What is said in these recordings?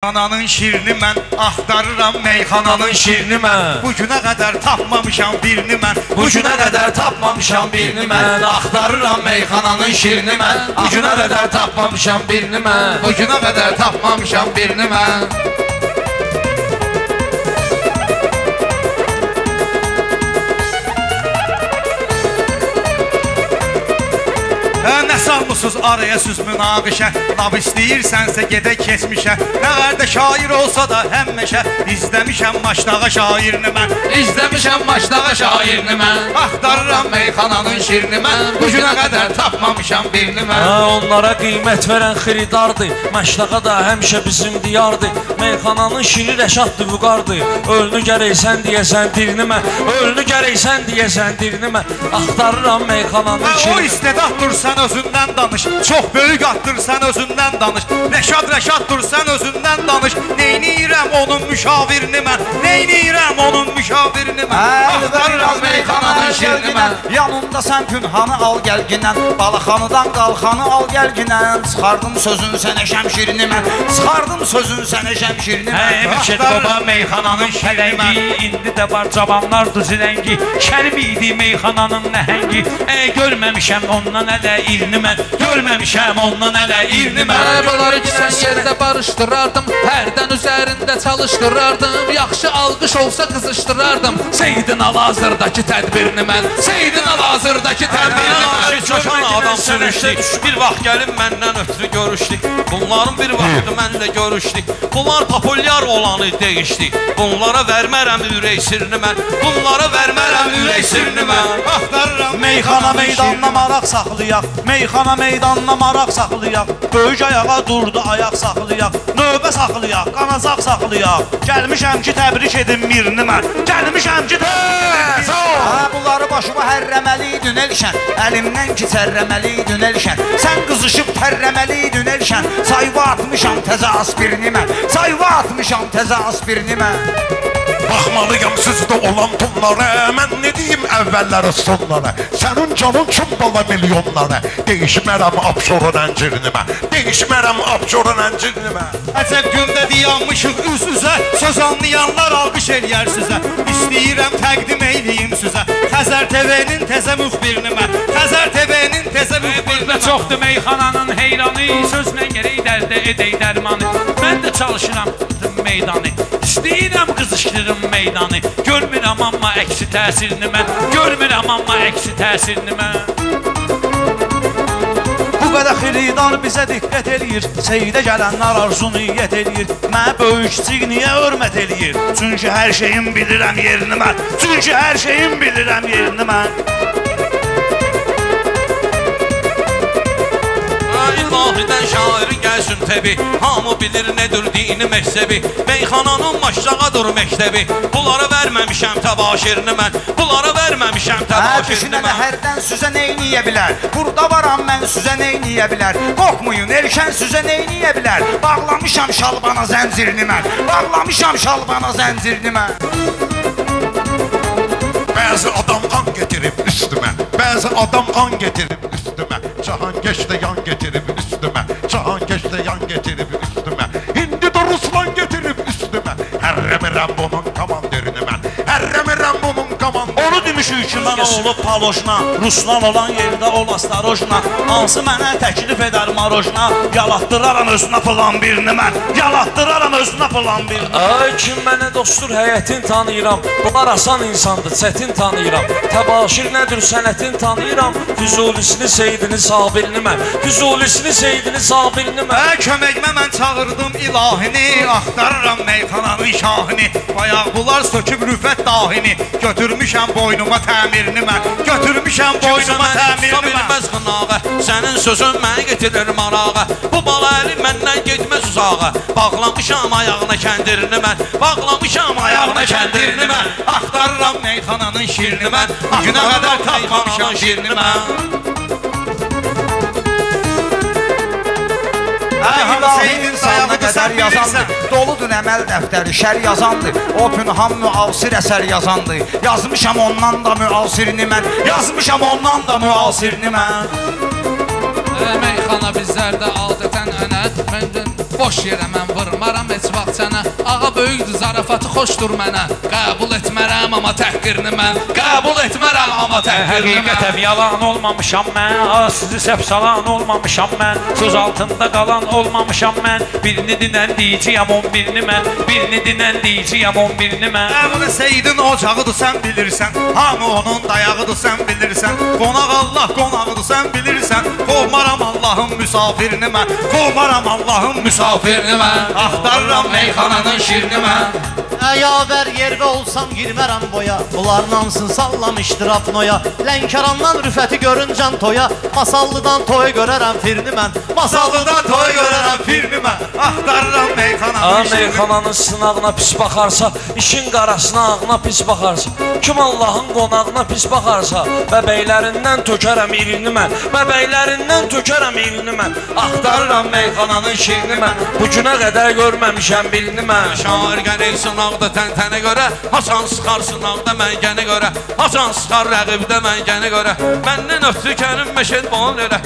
Meyxananın şirini mən axtarıram, meyxananın şirini mən bu günə qədər tapmamışam birini mən. Bu günə qədər tapmamışam birini mən. Axtarıram meyxananın şirini mən. Bu günə qədər tapmamışam birini mən. Bu günə qədər tapmamışam birini mən. Nə salmısınız araya süz münaqişə, laf istəyirsənsə gedək keçmişə. Nə qədər şair olsa da həmməşə izləmişəm maçdağa şairini mən. İzləmişəm maçdağa şairini mən. Axtarıram meyxananın şirini mən. Bu günə qədər tapmamışam birini mən. Onlara qiymət verən xiridardır, maçdağa da həmişə bizim diyardır. Meyxananın şiri Rəşaddır, vüqardır. Ölünü gərəksən deyəsən dirini mən. Ölünü gərəksən deyəsən dirini mən. Axtarıram meyxananın şirini. O istedad dursan özündən danış, çox böyük atdırsan özündən danış. Rəşad dursan özündən danış. Neyniyirəm onun müşavirini mən. Neyniyirəm onun müşavirini mən. Axtarıram meyxananın şirini mən. Yanımda sən pünhanı al gəlginən, Balaxanıdan qalxanı al gəlginən. Çıxardım sözün sənə şəmşirini mən. Çıxardım sözün sənə şəmşirini mən. Məşəd baba meyxananın şələngi, indi də var cavanlardır ziləngi. Kərim idi meyxananın nəhəngi. Görməmişəm ondan ələ irini mən. Görməmişəm ondan ələ irini mən. Bunları gizən yerdə barışdırardım, hərdən üzərində çalışdırardım. Yaxşı alqış olsa qızışdırardım Seydin Al-Hazırdakı tədbirini mən. Seydin Al-Hazırdakı tədbirini mən. Çoxan adam sürüşdük, bir vaxt gəlib məndən ötürü görüşdük. Bunların bir vaxtı mənlə görüşdük. Bunlar populyar olanı deyişdik. Bunlara vermərəm ürək sirrini mən. Bunlara vermərəm ürək sirrini mən. Axtarıram Meyxana meydanına maraq saxlayaq, meyxana meydanına maraq saxlayaq. Böyük ayağa durdu ayaq saxlayaq, növbə saxlayaq, qanacaq saxlayaq. Gəlmişəm ki təbrik edim mirini mən. Gəlmişəm ki bunları başıma hərrəməliydin elşən, əlimdən ki çərrəməliydin elşən. Sən qızışıb tərrəməliydin elşən. Sayva atmışam təzə aspirini mən. Sayva atmışam təzə aspirini mən. Baxmalıyam sizdə olan tonlara, mən ne deyim əvvəlləri sonlara. Sənin canın üçün bala milyonlara. Değişmərəm abşorun əncirinimə. Değişmərəm abşorun əncirinimə. Əcəb gündə dayanmışıq üz-üzə, söz anlayanlar alqış eləyər sizə. İstəyirəm təqdim eyləyim sizə Xəzər TV-nin təzə müxbirini mən. Xəzər TV-nin təzə müxbirini mən. Çoxdur meyxananın heyranı, sözlə gərək dərdə edək dərmanı. Mən də çalışıram meydanı, istəyirəm qızışdırım meydanı. Görmürəm amma əksi təsirini mən. Görmürəm amma əksi təsirini mən. Bu qədər xiridar bizə diqqət eləyir, Seydə gələnlər arzu niyyət eləyir. Mənə böyük kiçik niyə hörmət eləyir? Çünki hər şeyin bilirəm yerini mən. Çünki hər şeyin bilirəm yerini mən. İlahidən şairi gəlsin təbi, hamı bilir nədir dini məktəbi. Meyxananın maçdağadır məktəbi. Bunlara verməmişəm təbaşirini mən. Bunlara verməmişəm təbaşirini mən. Hərdən süzə neyniyə bilər? Burada varam mən süzə neyniyə bilər? Qorxmayın elşən süzə neyniyə bilər? Bağlamışam şalbana zəncirini mən. Bağlamışam şalbana zəncirini mən. Bəzi adam qan getirib üstümə. Bəzi adam qan getirib üstümə. Cahankeş də yan getirib üstümə. Cahankeş də yan getirib üstümə. İndi də Ruslan getirib üstümə. Hərrəmirəm bunun komanderini mən. Hərrəmirəm bunun komanderini. Onu demişik ki mən olub palojna, Ruslan olan yerdə ol astarojna. Hansı mənə təklif edər marojna? Yalatdıraram özünə plan birini mən. Yalatdıraram özünə plan birini. Ay kim mənə dostdur həyətin tanıyıram. Bunlar asan insandır, çətin tanıyıram. Təbaşir nədir sənətin tanıyıram. Füzulisini, Seydini, Sabirini mən. Füzulisini, Seydini, Sabirini mən. Köməkmə mən çağırdım ilahini, axtarıram meyxananın şahini. Bayaq bunlar söküb rüfət dahini, götürmüşəm boynuma təmirini mən. Götürmüşəm boynuma təmirini mən. Bilməz xınağa, sənin sözün mənə getirir marağa. Bu bala əli məndən getməz uzağa. Bağlamışam ayağına kəndirini mən. Bağlamışam ayağına kəndirini mən. Axtarıram meyxananın şirini mən. Günə qədər tapmamışam şirini mən. Seydin sayağına qədər yazandır. Doludur əməl dəftəri, şər yazandır. O pünhan müasir əsər yazandır. Yazmışam ondan da müasirini mən. Yazmışam ondan da müasirini mən. Meyxana bizlərdə adətən ənət. Boş yerə mən vurmaram heç vaxt sənə. Ağa böyükdür, zarafatı xoşdur mənə. Qəbul etmərəm amma təhqirini mən. Qəbul etmərəm amma təhqirini mən. Həqiqətən yalan olmamışam mən. Sizi səhv salan olmamışam mən. Söz altında qalan olmamışam mən. Birini dinən deyiciyəm 11-ni mən. Birini dinən deyiciyəm 11-ni mən. Əvvəl Seyidin ocağıdır sən bilirsən. Hamı onun dayağıdır sən bilirsən. Qonaq Allah qonağıdır sən bilirsən. Qovmaram Allahın müsafirini mən. Qovmaram Allahın müsafirini mən. Axtarıram meyxananın şirini mən. Yavər yerdə olsam girmərəm boya. Bunlarlansın sallamışdır apnoya. Lənkərandan rüfəti görüncəm toya. Masallıdan toy görərəm firni mən. Masallıdan toy görərəm firni mən. Axtarıram meyxananın şirini mən. Meyxananın sınağına pis baxarsa, işin qarasına ağına pis baxarsa, kim Allahın qonağına pis baxarsa, bəbəklərindən tökərəm irini mən. Bəbəklərindən tökərəm irini mən. Axtarıram meyxananın şirini mən. Bu günə qədər görməmişəm birini mən. Şair gəlir sınaqda təntənə görə, Hasan sıxar sınaqda məngənə görə, Hasan sıxar rəqibdə məngənə görə, məndən ötürü Kərim Məşəd bana görə.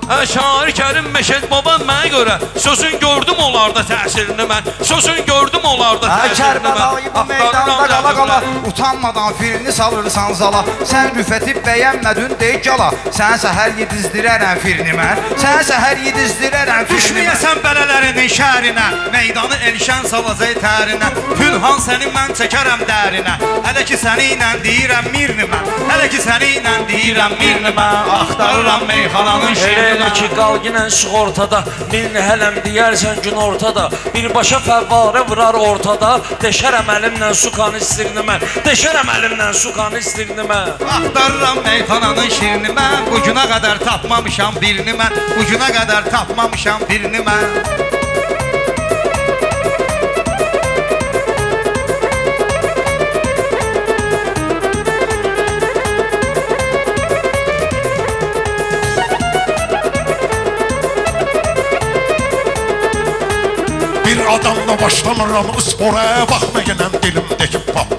Şair Kərim Məşəd baba mənə görə, sözün gördüm onlarda təsirini mən, sözün gördüm onlarda təsirini mən. Kərbəlayı bu meydanda qala qala, utanmadan firini salırsan zala. Sən rüfəti bəyənmədin dey gala, sənə səhər yedizdirərəm firini mən, sənə səhər yedizdirərəm firini mən. Düşməyəsən bələlərinin şəhərinə, meydanı elşən salacaq tərinə. Pünhan səni mən çəkərəm dərinə, hələ ki səni ilə deyirəm mirini mən, hələ ki səni ilə deyirəm mirini mən. Axtarıram meyxananın şirini Elə ki qal ginən çıx ortada, birini hələm deyərsən gün ortada, birbaşa fəvvarə vurar ortada, deşərəm əlimlə su kanistirini mən, deşərəm əlimlə su kanistirini mən. Axtarıram meyxananın şirini mən, bu günə qədər tapmamışam birini mən, bu günə qədər tapmamışam birini mən. Adamla başlamıram sporaya, baxmayınəm dilimdəki pap.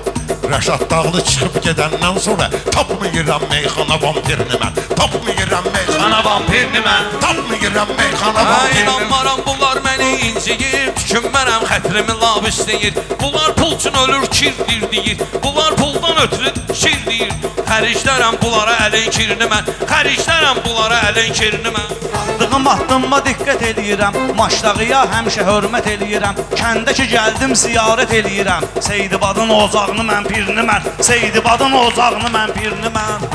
Rəşad Dağlı çıxıb gedəndən sonra tapmayıram meyxana vampirini mən, tapmayıram meyxana vampirini mən, tapmayıram meyxana vampirini mən. İnanmaram bunlar məni inciyir, tükünmərəm xətrimi lab istəyir. Bunlar pul üçün ölür kirdir deyir, bunlar puldan ötürü şir deyir. Xəriclərəm bunlara əlin kirini mən, xəriclərəm bunlara əlin kirini mən. Attığım addımma diqqət eləyirəm, Maşdağıya həmişə hörmət eləyirəm, kəndə ki gəldim ziyarət eləyirəm. Seydibadın ocağını mən pirini mən, Seydibadın ocağını mən pirini mən.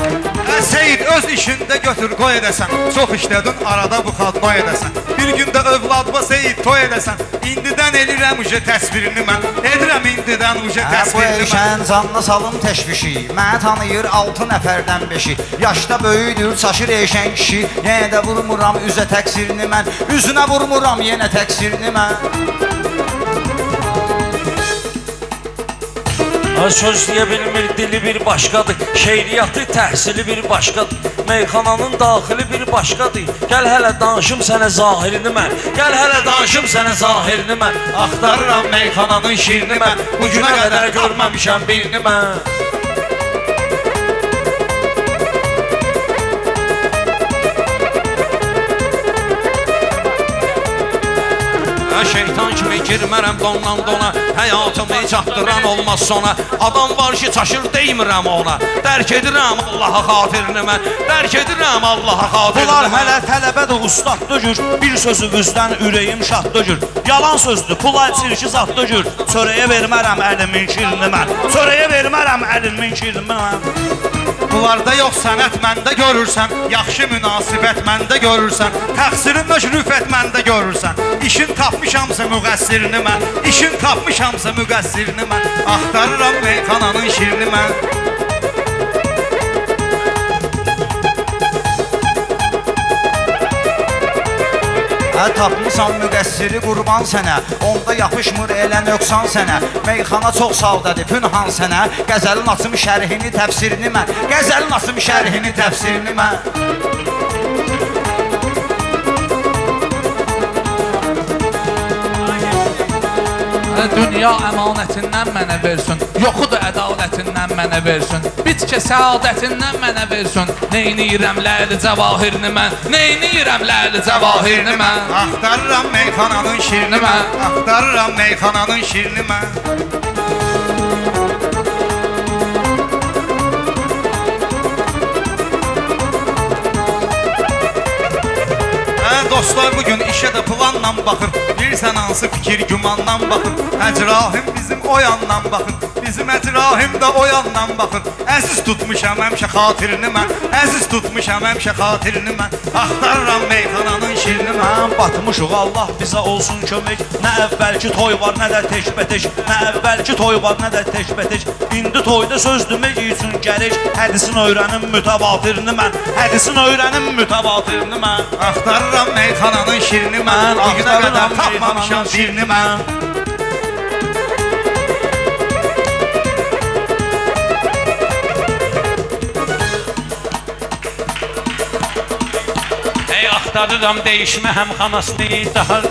Seyid öz işində götür qoy edəsən, çox işlədin arada bu xalqma edəsən. Bir gündə övladma Seyid toy edəsən, indidən elirəm uje təsvirini mən, edirəm indidən uje təsvirini mən. Bu eşən canına salım təşvişi, mənə tanıyır 6 nəfərdən 5-i. Yaşda böyüdür, çaşır eşən kişi, yenə də vurmuram üzə təqsirini mən, üzünə vurmuram yenə təqsirini mən. Söz deyə bilmir, dili bir başqadır, şeiriyyatı, təhsili bir başqadır, meyxananın daxili bir başqadır. Gəl hələ danışım sənə zahirini mən, gəl hələ danışım sənə zahirini mən. Axtarıram meyxananın şirini mən, bu günə qədər görməmişəm birini mən. Şeytan kimi girmərəm dondan dona, həyatımı çatdıran olmaz sona. Adam var ki çaşır deymirəm ona, dərk edirəm Allaha xatirini mən, dərk edirəm Allaha xatirini mən. Bunlar hələ tələbədir, ustaddır gür, bir sözünüzdən ürəyim şaddır gür. Yalan sözdür, pula çirki zaddır gür, çörəyə vermərəm əlimin kirini mən, çörəyə vermərəm əlimin kirini mən. Bunlarda yox sənət məndə görürsən, yaxşı münasibət məndə görürsən, təqsirin rüfət məndə görürsən. İşin tapmışamsa müqəssirini mən, işin tapmışamsa müqəssirini mən. Axtarıram meyxananın şirini mən. Tapmısan müqəssiri qurban sənə, onda yapışmır elə nöqsan sənə. Meyxana çox savdadır, pünhan sənə, qəzəlin açım şərhini, təfsirini mən, qəzəlin açım şərhini, təfsirini mən. dünya əmanətindən mənə versin. Yoxudur ədalətindən mənə versin. Bitkə səadətindən mənə versin. Neyniyirəm ləli cəvahirini mən, neyniyirəm ləli cəvahirini mən. Axtarıram meyxananın şirini mən, axtarıram meyxananın şirini mən. Dostlar bugün işə də planla baxır. Bilirsən hansı fikir gümandan baxır. Əcrahim bizim o yandan baxır. Bizim əcrahim də o yandan baxır. Əziz tutmuşam həmişə xatirini mən, əziz tutmuşam həmişə xatirini mən. Axtarıram meyxananın şirini mən. Batmışıq, Allah bizə olsun kömək. Nə əvvəlki toy var, nə də teşbəteş. Nə əvvəlki toy var, nə də teşbəteş. İndi toyda söz demək üçün gərək. Hədisin öyrənim mütəvatirini mən, hədisin öyrənim mütəvatirini mən. Axtarıram meyxananın şirini mən, o günə qədər tapmamışam birini mən. Axtarıram değişmə həm xanasını, daha